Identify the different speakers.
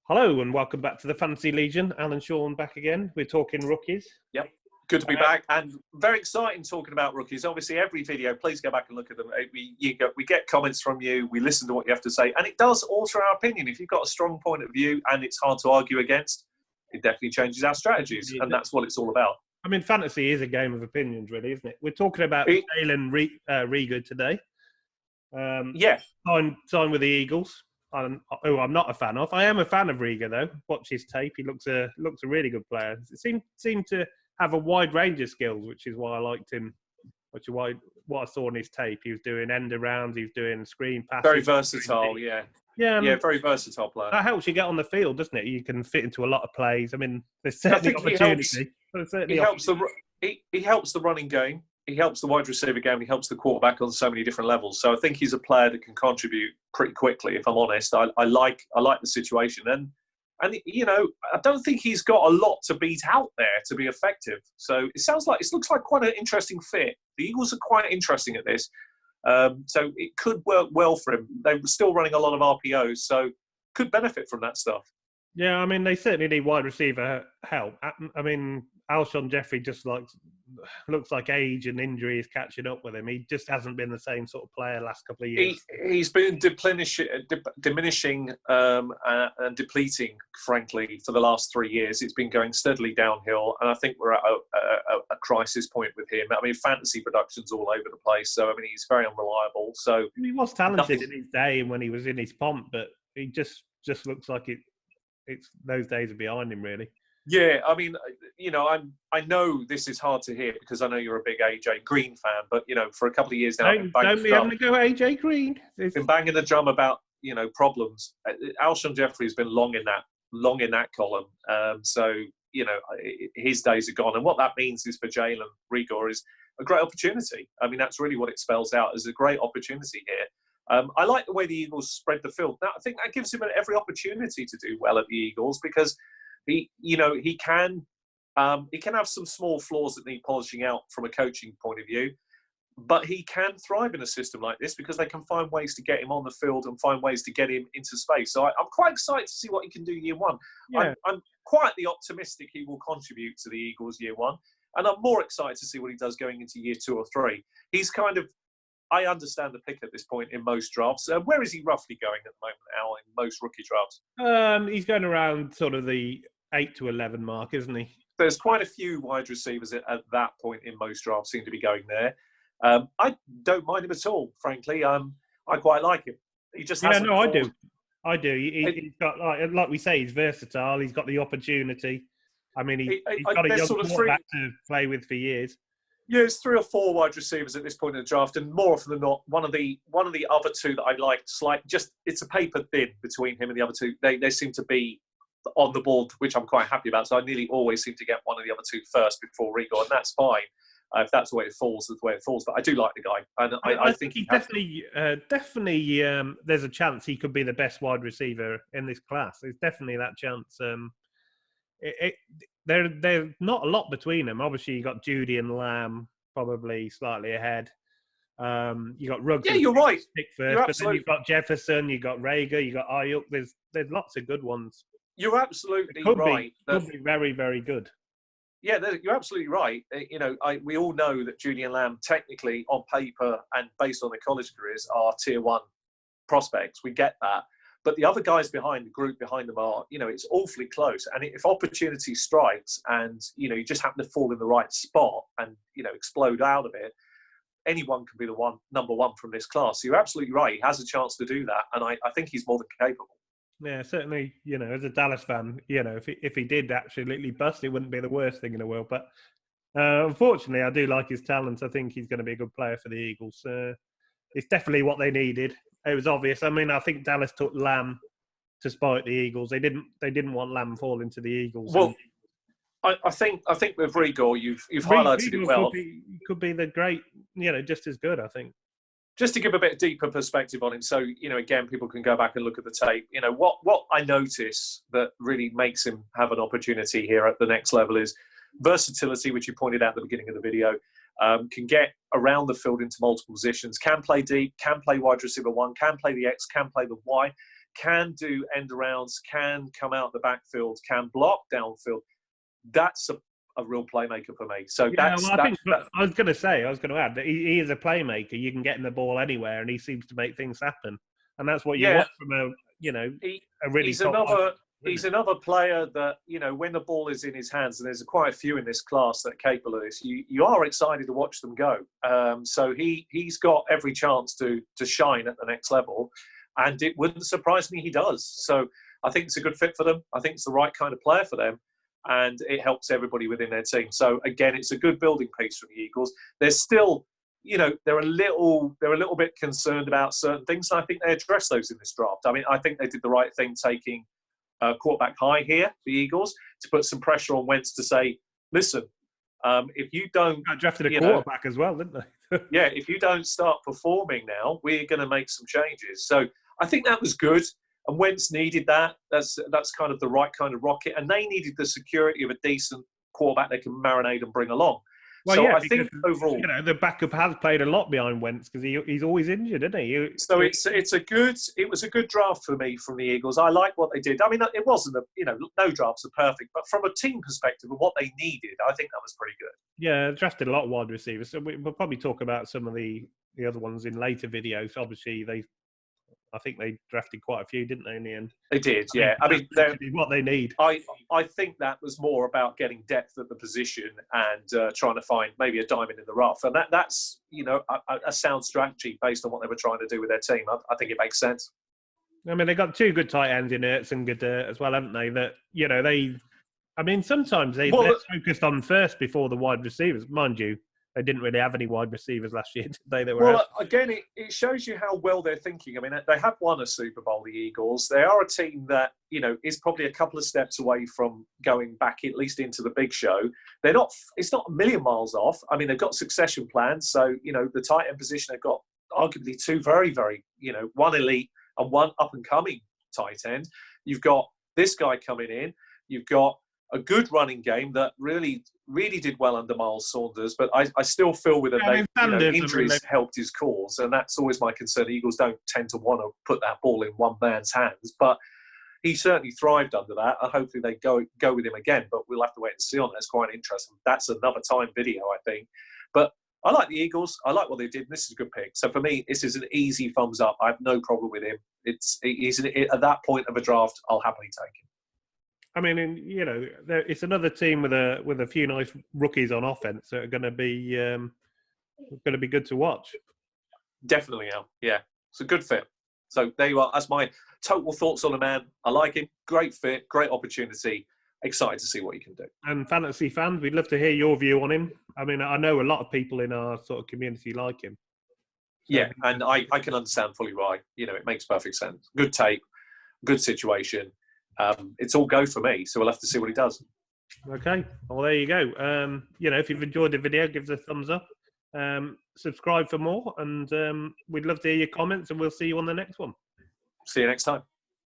Speaker 1: Hello and welcome back to the Fantasy Legion. Alan Sean back again. We're talking rookies.
Speaker 2: Yep. Good to be back, and very exciting talking about rookies. Obviously, every video, please go back and look at them. We get comments from you, we listen to what you have to say, and it does alter our opinion. If you've got a strong point of view and it's hard to argue against, it definitely changes our strategies, and that's what it's all about.
Speaker 1: I mean, fantasy is a game of opinions, really, isn't it? We're talking about Jalen Reagor today. Signed with the Eagles. I'm not a fan of. I am a fan of Reagor, though. Watch his tape. He looks a really good player. It seemed to have a wide range of skills, which is why I liked him. Which is why what I saw in his tape. He was doing end arounds. He was doing screen passes.
Speaker 2: Very versatile, yeah. Yeah, very versatile player.
Speaker 1: That helps you get on the field, doesn't it? You can fit into a lot of plays. I mean, there's certainly opportunity.
Speaker 2: He helps the running game. He helps the wide receiver game. He helps the quarterback on so many different levels. So I think he's a player that can contribute pretty quickly. If I'm honest, I like the situation, and you know, I don't think he's got a lot to beat out there to be effective. So it looks like quite an interesting fit. The Eagles are quite interesting at this, so it could work well for him. They're still running a lot of RPOs, so could benefit from that stuff.
Speaker 1: Yeah, I mean, they certainly need wide receiver help. I mean, Alshon Jeffrey just looks like age and injury is catching up with him. He just hasn't been the same sort of player last couple of years.
Speaker 2: He's been diminishing and depleting, frankly, for the last 3 years. It's been going steadily downhill, and I think we're at a crisis point with him. I mean, fantasy production's all over the place, so I mean, he's very unreliable. So
Speaker 1: he was talented in his day and when he was in his pomp, but he just looks like it's those days are behind him, really.
Speaker 2: Yeah, I mean, you know, I know this is hard to hear because I know you're a big AJ Green fan, but you know, for a couple of years now,
Speaker 1: don't be having to go AJ Green.
Speaker 2: Been banging the drum about problems. Alshon Jeffrey has been long in that column. So you know, his days are gone, and what that means is for Jalen Reagor is a great opportunity. I mean, that's really what it spells out as a great opportunity here. I like the way the Eagles spread the field. Now, I think that gives him every opportunity to do well at the Eagles because he can have some small flaws that need polishing out from a coaching point of view, but he can thrive in a system like this because they can find ways to get him on the field and find ways to get him into space. So I'm quite excited to see what he can do year one. Yeah. I'm quietly optimistic he will contribute to the Eagles year one, and I'm more excited to see what he does going into year 2 or 3. He's I understand the pick at this point in most drafts. Where is he roughly going at the moment, Al, in most rookie drafts?
Speaker 1: He's going around sort of the 8 to 11 mark, isn't he?
Speaker 2: There's quite a few wide receivers at that point in most drafts seem to be going there. I don't mind him at all, frankly. I quite like him. He just hasn't.
Speaker 1: I do. He's got, like we say, he's versatile. He's got the opportunity. I mean, he's got a young quarterback to play with for years.
Speaker 2: Yeah, it's 3 or 4 wide receivers at this point in the draft, and more often than not, one of the other two that I like, it's a paper thin between him and the other two. They seem to be on the board, which I'm quite happy about. So I nearly always seem to get one of the other two first before Reagor, and that's fine. If that's the way it falls, that's the way it falls. But I do like the guy, and I think he's
Speaker 1: definitely. There's a chance he could be the best wide receiver in this class. There's definitely that chance. There's not a lot between them. Obviously, you got Judy and Lamb probably slightly ahead. You got Ruggs.
Speaker 2: Yeah, you're right.
Speaker 1: Pick first, but then you've got Jefferson, you got Reagor, you got Ayuk. There's lots of good ones.
Speaker 2: You're absolutely right.
Speaker 1: Could be very, very good.
Speaker 2: Yeah, you're absolutely right. You know, we all know that Judy and Lamb, technically on paper and based on their college careers, are tier 1 prospects. We get that. But the other guys behind the group behind them are, you know, it's awfully close. And if opportunity strikes and, you know, you just happen to fall in the right spot and, you know, explode out of it, anyone can be the number one from this class. So you're absolutely right. He has a chance to do that. And I think he's more than capable.
Speaker 1: Yeah, certainly, you know, as a Dallas fan, you know, if he did absolutely bust, it wouldn't be the worst thing in the world. But unfortunately, I do like his talent. I think he's going to be a good player for the Eagles. It's definitely what they needed. It was obvious. I mean, I think Dallas took Lamb to spite the Eagles. They didn't want Lamb falling to the Eagles.
Speaker 2: Well, I think with Reagor, you've highlighted it well.
Speaker 1: Could be the great, you know, just as good, I think.
Speaker 2: Just to give a bit deeper perspective on him, so, you know, again, people can go back and look at the tape. You know, what I notice that really makes him have an opportunity here at the next level is versatility, which you pointed out at the beginning of the video. Can get around the field into multiple positions, can play deep, can play wide receiver 1, can play the X, can play the Y. can do end arounds, can come out the backfield, can block downfield. That's a real playmaker for me. So
Speaker 1: yeah, well, I was going to add that he is a playmaker. You can get him the ball anywhere, and he seems to make things happen. And that's what you want from a really
Speaker 2: he's another player that, when the ball is in his hands, and there's quite a few in this class that are capable of this, you are excited to watch them go. So he's got every chance to shine at the next level, and it wouldn't surprise me he does. So I think it's a good fit for them. I think it's the right kind of player for them, and it helps everybody within their team. So again, it's a good building piece for the Eagles. There's still, they're a little bit concerned about certain things, and I think they addressed those in this draft. I mean, I think they did the right thing taking quarterback high here, the Eagles, to put some pressure on Wentz to say, listen, if you don't...
Speaker 1: I drafted a quarterback as well, didn't they?
Speaker 2: Yeah, if you don't start performing now, we're going to make some changes. So I think that was good, and Wentz needed that. That's kind of the right kind of rocket, and they needed the security of a decent quarterback they can marinate and bring along.
Speaker 1: Well,
Speaker 2: so
Speaker 1: yeah,
Speaker 2: I think overall,
Speaker 1: the backup has played a lot behind Wentz because he's always injured, isn't he?
Speaker 2: So it was a good draft for me from the Eagles. I like what they did. I mean, it wasn't no drafts are perfect, but from a team perspective and what they needed, I think that was pretty good.
Speaker 1: Yeah, drafted a lot of wide receivers. So we'll probably talk about some of the other ones in later videos. Obviously, I think they drafted quite a few, didn't they, in the end?
Speaker 2: They did, yeah. I mean,
Speaker 1: what they need.
Speaker 2: I think that was more about getting depth at the position and trying to find maybe a diamond in the rough. And that's a sound strategy based on what they were trying to do with their team. I think it makes sense.
Speaker 1: I mean, they got two good tight ends in Ertz and Goddard as well, haven't they? That, sometimes they're focused on first before the wide receivers. Mind you, they didn't really have any wide receivers last year, did they?
Speaker 2: Again, it shows you how well they're thinking. I mean, they have won a Super Bowl, the Eagles. They are a team that, is probably a couple of steps away from going back at least into the big show. It's not a million miles off. I mean, they've got succession plans. So, the tight end position, they've got arguably two very, very, one elite and one up-and-coming tight end. You've got this guy coming in. You've got a good running game that really, really did well under Miles Saunders, but I still feel with injuries helped his cause, and that's always my concern. The Eagles don't tend to want to put that ball in one man's hands, but he certainly thrived under that, and hopefully they go with him again, but we'll have to wait and see on that. It's quite interesting. That's another time video, I think. But I like the Eagles. I like what they did, and this is a good pick. So for me, this is an easy thumbs up. I have no problem with him. He's at that point of a draft, I'll happily take him.
Speaker 1: I mean, it's another team with a few nice rookies on offense that are going to be good to watch.
Speaker 2: Definitely, yeah. It's a good fit. So there you are. That's my total thoughts on the man. I like him. Great fit. Great opportunity. Excited to see what he can do.
Speaker 1: And fantasy fans, we'd love to hear your view on him. I mean, I know a lot of people in our sort of community like him.
Speaker 2: So, yeah, and I can understand fully why. It makes perfect sense. Good tape. Good situation. It's all go for me, so we'll have to see what he does.
Speaker 1: Okay, well there you go. If you've enjoyed the video, give us a thumbs up, subscribe for more, and we'd love to hear your comments, and we'll see you on the next one.
Speaker 2: See you next time.